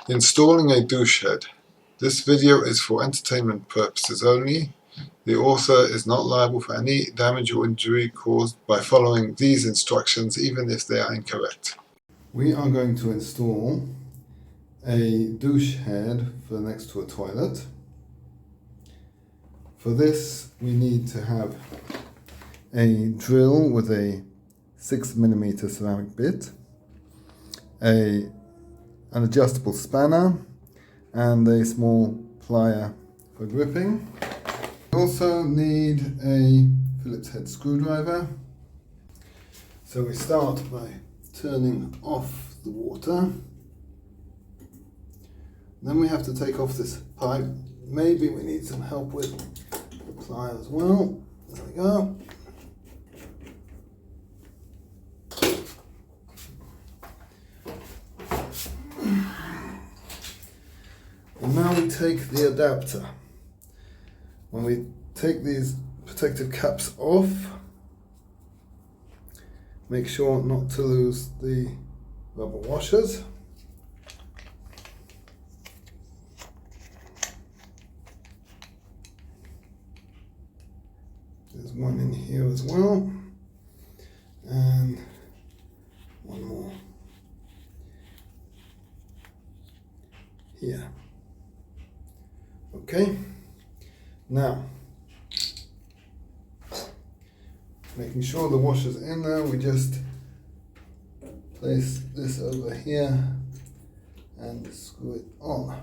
Installing a douche head. This video is for entertainment purposes only. The author is not liable for any damage or injury caused by following these instructions, even if they are incorrect. We are going to install a douche head for next to a toilet. For this, we need to have a drill with a 6mm ceramic bit, an adjustable spanner, and a small plier for gripping. We also need a Phillips head screwdriver. So we start by turning off the water. Then we have to take off this pipe. Maybe we need some help with the plier as well. There we go. And now we take the adapter. When we take these protective caps off, make sure not to lose the rubber washers. There's one in here as well, and one more here. Okay, now making sure the washer's in there, we just place this over here and screw it on.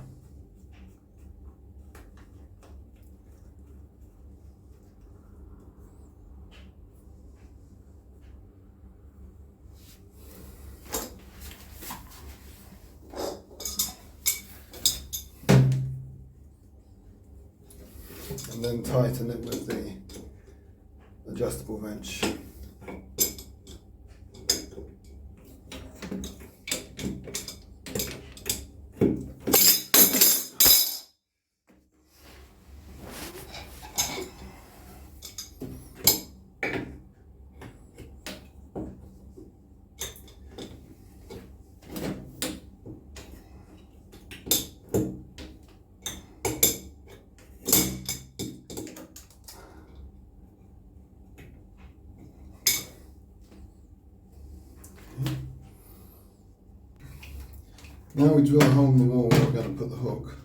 And then tighten it with the adjustable wrench. Now we drill a hole in the wall where we're going to put the hook.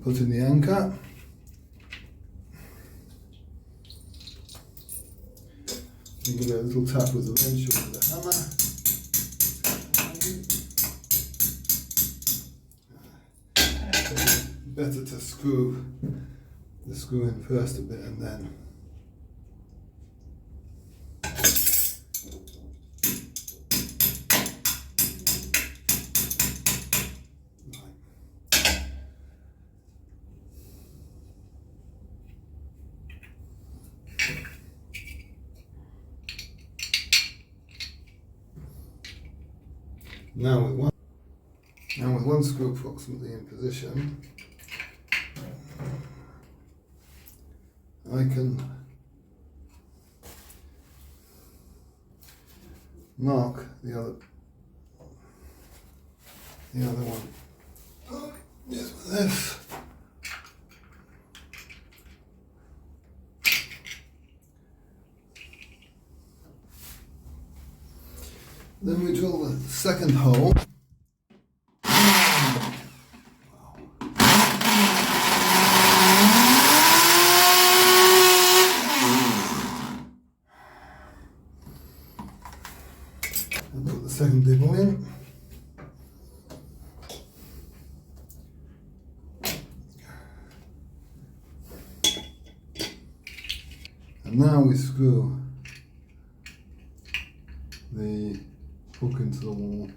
Put in the anchor. You give it a little tap with the wrench or with the hammer. Better to screw the screw in first a bit and then Now with one screw approximately in position, I can mark the other one. Just with this. Then we drill the second hole. And put the second dibble in. And now we screw the hook into the wall.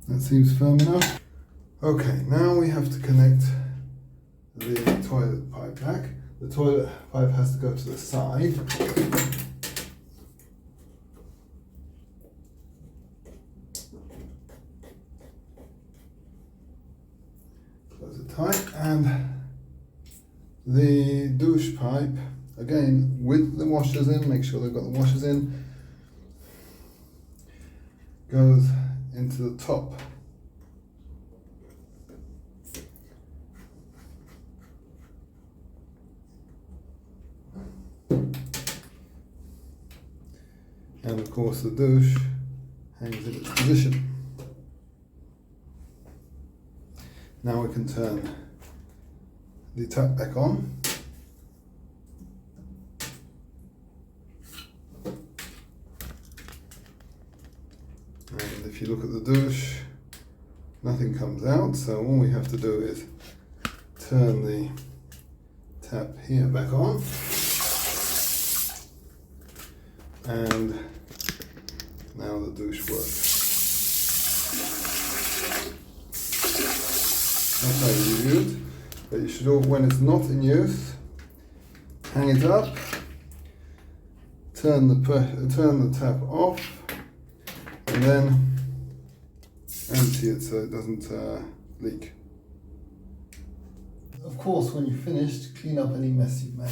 That seems firm enough. Okay, now we have to connect the toilet pipe back. The toilet pipe has to go to the side. Close it tight, and the douche pipe, again with the washers in, make sure they've got the washers in, goes into the top. And of course the douche hangs in its position. Now we can turn the tap back on. And if you look at the douche, nothing comes out, so all we have to do is turn the tap here back on, and now the douche works. That's how you use it, but you should, when it's not in use, hang it up, turn the tap off, and then empty it so it doesn't leak. Of course, when you're finished, clean up any mess you've made.